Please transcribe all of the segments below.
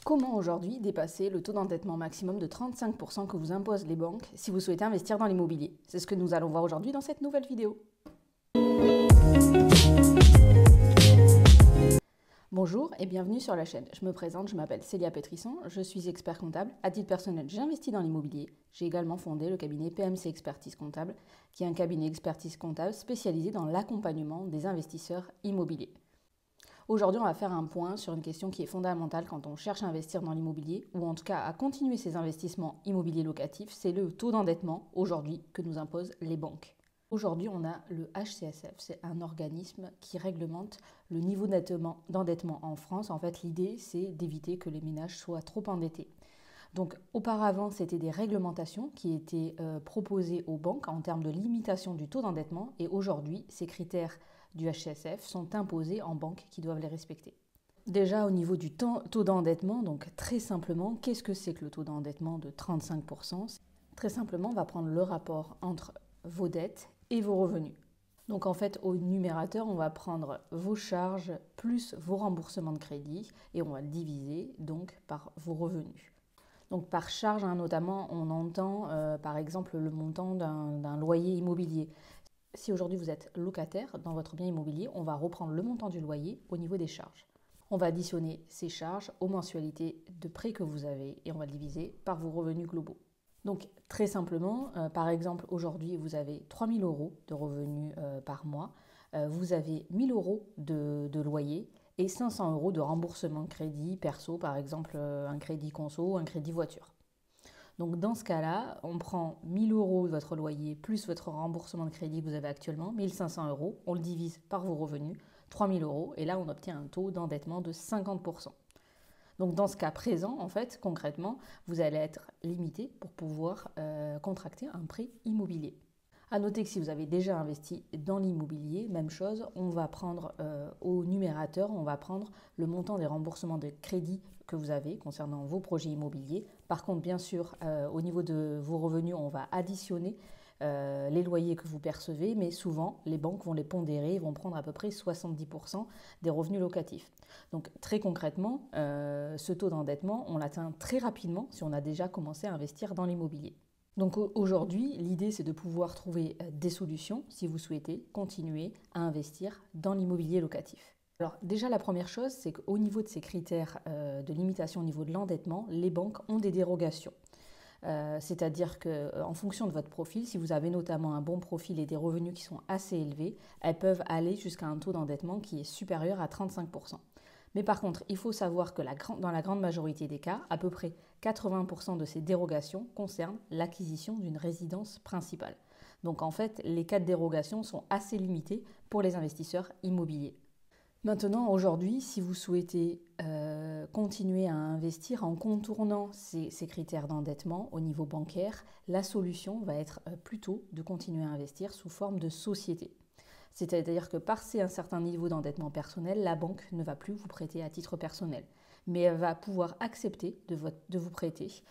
Comment aujourd'hui dépasser le taux d'endettement maximum de 35% que vous imposent les banques si vous souhaitez investir dans l'immobilier? C'est ce que nous allons voir aujourd'hui dans cette nouvelle vidéo. Bonjour et bienvenue sur la chaîne. Je me présente, je m'appelle Célia Pétrisson, je suis expert comptable. À titre personnel, j'investis dans l'immobilier. J'ai également fondé le cabinet PMC Expertise Comptable, qui est un cabinet expertise comptable spécialisé dans l'accompagnement des investisseurs immobiliers. Aujourd'hui, on va faire un point sur une question qui est fondamentale quand on cherche à investir dans l'immobilier, ou en tout cas à continuer ses investissements immobiliers locatifs, c'est le taux d'endettement aujourd'hui que nous imposent les banques. Aujourd'hui, on a le HCSF, c'est un organisme qui réglemente le niveau d'endettement en France. En fait, l'idée, c'est d'éviter que les ménages soient trop endettés. Donc auparavant, c'était des réglementations qui étaient proposées aux banques en termes de limitation du taux d'endettement, et aujourd'hui, ces critères du HCSF sont imposés en banque qui doivent les respecter. Déjà au niveau du taux d'endettement, donc très simplement, qu'est-ce que c'est que le taux d'endettement de 35%? Très simplement, on va prendre le rapport entre vos dettes et vos revenus. Donc en fait, au numérateur, on va prendre vos charges plus vos remboursements de crédit et on va le diviser donc par vos revenus. Donc par charge, notamment, on entend par exemple le montant d'un loyer immobilier. Si aujourd'hui vous êtes locataire dans votre bien immobilier, on va reprendre le montant du loyer au niveau des charges. On va additionner ces charges aux mensualités de prêt que vous avez et on va le diviser par vos revenus globaux. Donc très simplement, par exemple aujourd'hui vous avez 3 000 € de revenus par mois, vous avez 1 000 € de loyer et 500 € de remboursement de crédit perso, par exemple un crédit conso ou un crédit voiture. Donc dans ce cas-là, on prend 1 000 € de votre loyer plus votre remboursement de crédit que vous avez actuellement, 1 500 €, on le divise par vos revenus, 3 000 € et là on obtient un taux d'endettement de 50%. Donc dans ce cas présent, en fait, concrètement, vous allez être limité pour pouvoir contracter un prêt immobilier. À noter que si vous avez déjà investi dans l'immobilier, même chose, on va prendre au numérateur, on va prendre le montant des remboursements de crédit que vous avez concernant vos projets immobiliers. Par contre, bien sûr, au niveau de vos revenus, on va additionner les loyers que vous percevez, mais souvent, les banques vont les pondérer, vont prendre à peu près 70% des revenus locatifs. Donc très concrètement, ce taux d'endettement, on l'atteint très rapidement si on a déjà commencé à investir dans l'immobilier. Donc aujourd'hui, l'idée c'est de pouvoir trouver des solutions si vous souhaitez continuer à investir dans l'immobilier locatif. Alors déjà la première chose, c'est qu'au niveau de ces critères de limitation au niveau de l'endettement, les banques ont des dérogations. C'est-à-dire qu'en fonction de votre profil, si vous avez notamment un bon profil et des revenus qui sont assez élevés, elles peuvent aller jusqu'à un taux d'endettement qui est supérieur à 35%. Mais par contre, il faut savoir que dans la grande majorité des cas, à peu près 80% de ces dérogations concernent l'acquisition d'une résidence principale. Donc en fait, les cas de dérogation sont assez limités pour les investisseurs immobiliers. Maintenant, aujourd'hui, si vous souhaitez continuer à investir en contournant ces critères d'endettement au niveau bancaire, la solution va être plutôt de continuer à investir sous forme de société. C'est-à-dire que passer un certain niveau d'endettement personnel, la banque ne va plus vous prêter à titre personnel, mais elle va pouvoir accepter de vous prêter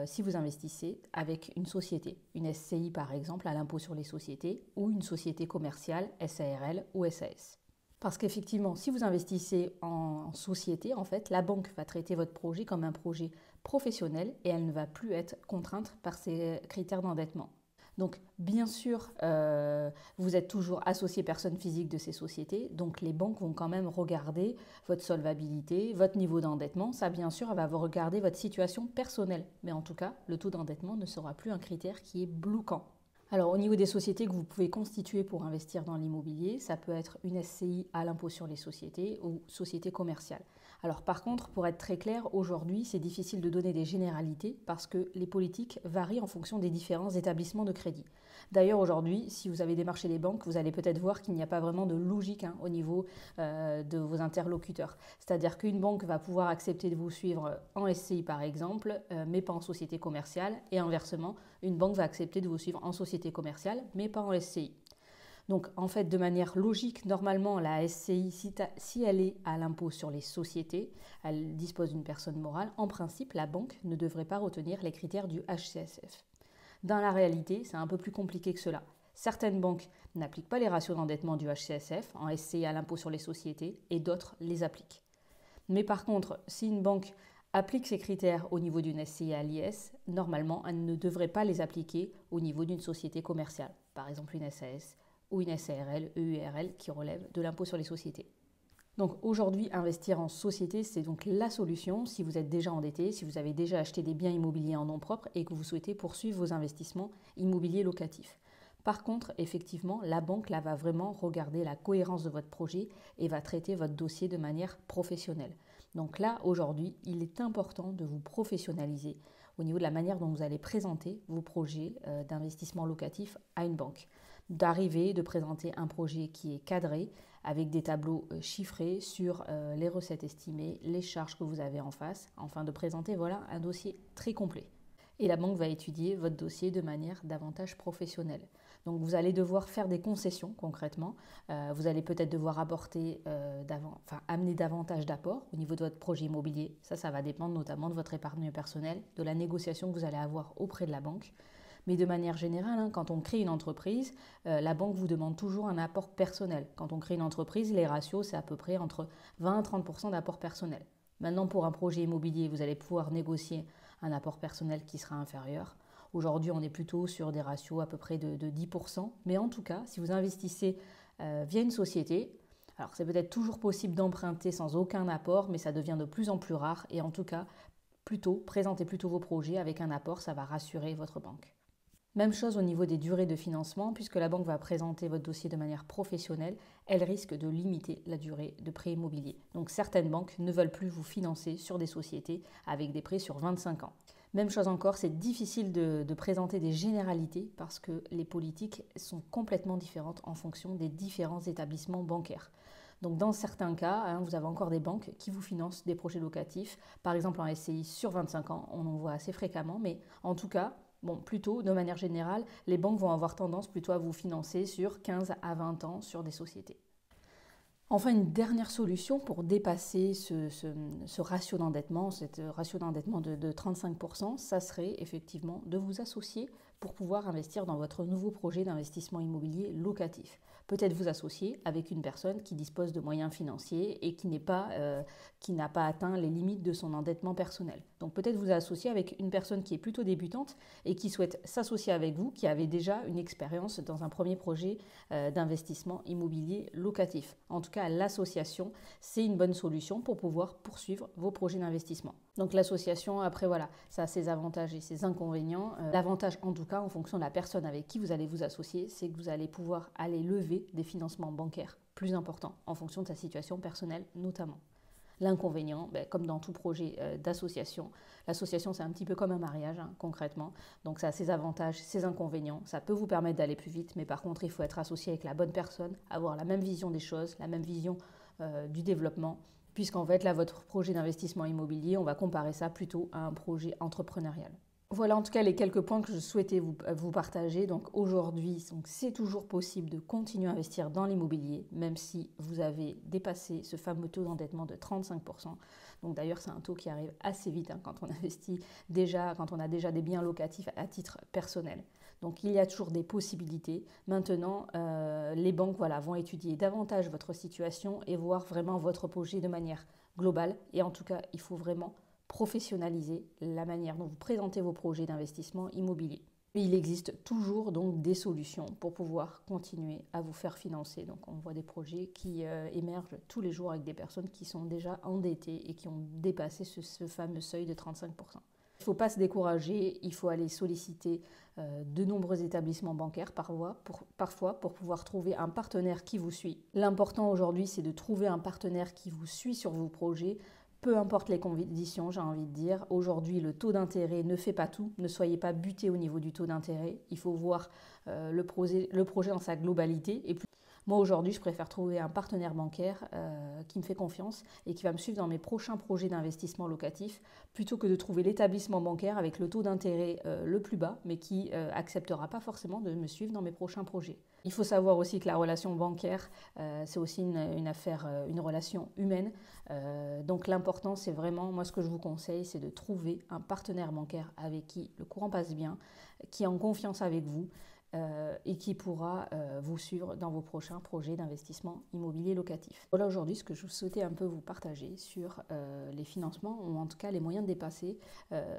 si vous investissez avec une société, une SCI par exemple à l'impôt sur les sociétés ou une société commerciale, SARL ou SAS. Parce qu'effectivement, si vous investissez en société, en fait, la banque va traiter votre projet comme un projet professionnel et elle ne va plus être contrainte par ces critères d'endettement. Donc, bien sûr, vous êtes toujours associé personne physique de ces sociétés, donc les banques vont quand même regarder votre solvabilité, votre niveau d'endettement. Ça, bien sûr, elle va vous regarder votre situation personnelle. Mais en tout cas, le taux d'endettement ne sera plus un critère qui est bloquant. Alors, au niveau des sociétés que vous pouvez constituer pour investir dans l'immobilier, ça peut être une SCI à l'impôt sur les sociétés ou société commerciale. Alors par contre, pour être très clair, aujourd'hui, c'est difficile de donner des généralités parce que les politiques varient en fonction des différents établissements de crédit. D'ailleurs, aujourd'hui, si vous avez démarché les banques, vous allez peut-être voir qu'il n'y a pas vraiment de logique au niveau de vos interlocuteurs. C'est-à-dire qu'une banque va pouvoir accepter de vous suivre en SCI par exemple, mais pas en société commerciale, et inversement, une banque va accepter de vous suivre en société commerciale, mais pas en SCI. Donc en fait, de manière logique, normalement, la SCI, si elle est à l'impôt sur les sociétés, elle dispose d'une personne morale, en principe, la banque ne devrait pas retenir les critères du HCSF. Dans la réalité, c'est un peu plus compliqué que cela. Certaines banques n'appliquent pas les ratios d'endettement du HCSF en SCI à l'impôt sur les sociétés et d'autres les appliquent. Mais par contre, si une banque applique ces critères au niveau d'une SCI à l'IS, normalement, elle ne devrait pas les appliquer au niveau d'une société commerciale, par exemple une SAS ou une SARL, EURL qui relève de l'impôt sur les sociétés. Donc aujourd'hui, investir en société, c'est donc la solution si vous êtes déjà endetté, si vous avez déjà acheté des biens immobiliers en nom propre et que vous souhaitez poursuivre vos investissements immobiliers locatifs. Par contre, effectivement, la banque là, va vraiment regarder la cohérence de votre projet et va traiter votre dossier de manière professionnelle. Donc là, aujourd'hui, il est important de vous professionnaliser au niveau de la manière dont vous allez présenter vos projets d'investissement locatif à une banque. De présenter un projet qui est cadré avec des tableaux chiffrés sur les recettes estimées, les charges que vous avez en face, afin de présenter un dossier très complet. Et la banque va étudier votre dossier de manière davantage professionnelle. Donc vous allez devoir faire des concessions concrètement. Vous allez peut-être devoir amener davantage d'apports au niveau de votre projet immobilier. Ça va dépendre notamment de votre épargne personnelle, de la négociation que vous allez avoir auprès de la banque. Mais de manière générale, quand on crée une entreprise, la banque vous demande toujours un apport personnel. Quand on crée une entreprise, les ratios, c'est à peu près entre 20 et 30% d'apport personnel. Maintenant, pour un projet immobilier, vous allez pouvoir négocier un apport personnel qui sera inférieur. Aujourd'hui, on est plutôt sur des ratios à peu près de 10%. Mais en tout cas, si vous investissez via une société, alors c'est peut-être toujours possible d'emprunter sans aucun apport, mais ça devient de plus en plus rare. Et en tout cas, présentez plutôt vos projets avec un apport, ça va rassurer votre banque. Même chose au niveau des durées de financement, puisque la banque va présenter votre dossier de manière professionnelle, elle risque de limiter la durée de prêt immobilier. Donc certaines banques ne veulent plus vous financer sur des sociétés avec des prêts sur 25 ans. Même chose encore, c'est difficile de présenter des généralités parce que les politiques sont complètement différentes en fonction des différents établissements bancaires. Donc dans certains cas, vous avez encore des banques qui vous financent des projets locatifs, par exemple en SCI sur 25 ans, on en voit assez fréquemment, mais en tout cas, plutôt, de manière générale, les banques vont avoir tendance plutôt à vous financer sur 15 à 20 ans sur des sociétés. Enfin, une dernière solution pour dépasser ce ratio d'endettement, cette ratio d'endettement de 35%, ça serait effectivement de vous associer pour pouvoir investir dans votre nouveau projet d'investissement immobilier locatif. Peut-être vous associer avec une personne qui dispose de moyens financiers et qui n'a pas atteint les limites de son endettement personnel. Donc peut-être vous associer avec une personne qui est plutôt débutante et qui souhaite s'associer avec vous, qui avait déjà une expérience dans un premier projet d'investissement immobilier locatif. En tout cas, l'association, c'est une bonne solution pour pouvoir poursuivre vos projets d'investissement. Donc l'association, après ça a ses avantages et ses inconvénients. L'avantage en tout cas, en fonction de la personne avec qui vous allez vous associer, c'est que vous allez pouvoir aller lever des financements bancaires plus importants en fonction de sa situation personnelle notamment. L'inconvénient, comme dans tout projet d'association, l'association c'est un petit peu comme un mariage concrètement, donc ça a ses avantages, ses inconvénients, ça peut vous permettre d'aller plus vite, mais par contre il faut être associé avec la bonne personne, avoir la même vision des choses, la même vision du développement, puisqu'en fait là votre projet d'investissement immobilier, on va comparer ça plutôt à un projet entrepreneurial. Voilà en tout cas les quelques points que je souhaitais vous partager. Donc aujourd'hui, c'est toujours possible de continuer à investir dans l'immobilier, même si vous avez dépassé ce fameux taux d'endettement de 35%. Donc d'ailleurs, c'est un taux qui arrive assez vite quand on investit déjà, quand on a déjà des biens locatifs à titre personnel. Donc il y a toujours des possibilités. Maintenant, les banques vont étudier davantage votre situation et voir vraiment votre projet de manière globale. Et en tout cas, il faut vraiment professionnaliser la manière dont vous présentez vos projets d'investissement immobilier. Et il existe toujours donc des solutions pour pouvoir continuer à vous faire financer. Donc on voit des projets qui émergent tous les jours avec des personnes qui sont déjà endettées et qui ont dépassé ce fameux seuil de 35%. Il ne faut pas se décourager, il faut aller solliciter de nombreux établissements bancaires parfois pour pouvoir trouver un partenaire qui vous suit. L'important aujourd'hui, c'est de trouver un partenaire qui vous suit sur vos projets. Peu importe les conditions, j'ai envie de dire. Aujourd'hui, le taux d'intérêt ne fait pas tout. Ne soyez pas buté au niveau du taux d'intérêt. Il faut voir le projet en sa globalité. Et moi, aujourd'hui, je préfère trouver un partenaire bancaire qui me fait confiance et qui va me suivre dans mes prochains projets d'investissement locatif plutôt que de trouver l'établissement bancaire avec le taux d'intérêt le plus bas, mais qui acceptera pas forcément de me suivre dans mes prochains projets. Il faut savoir aussi que la relation bancaire, c'est aussi une affaire, une relation humaine. Donc l'important, c'est vraiment, moi ce que je vous conseille, c'est de trouver un partenaire bancaire avec qui le courant passe bien, qui est en confiance avec vous, et qui pourra vous suivre dans vos prochains projets d'investissement immobilier locatif. Voilà aujourd'hui ce que je souhaitais un peu vous partager sur les financements, ou en tout cas les moyens de dépasser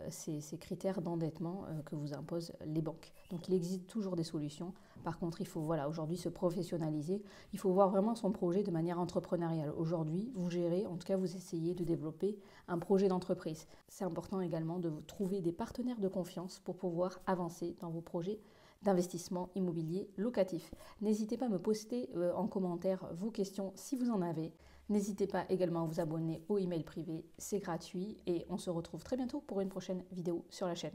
ces critères d'endettement que vous imposent les banques. Donc il existe toujours des solutions. Par contre, il faut aujourd'hui se professionnaliser. Il faut voir vraiment son projet de manière entrepreneuriale. Aujourd'hui, vous gérez, en tout cas vous essayez de développer un projet d'entreprise. C'est important également de trouver des partenaires de confiance pour pouvoir avancer dans vos projets d'investissement immobilier locatif. N'hésitez pas à me poster en commentaire vos questions si vous en avez. N'hésitez pas également à vous abonner au email privé, c'est gratuit et on se retrouve très bientôt pour une prochaine vidéo sur la chaîne.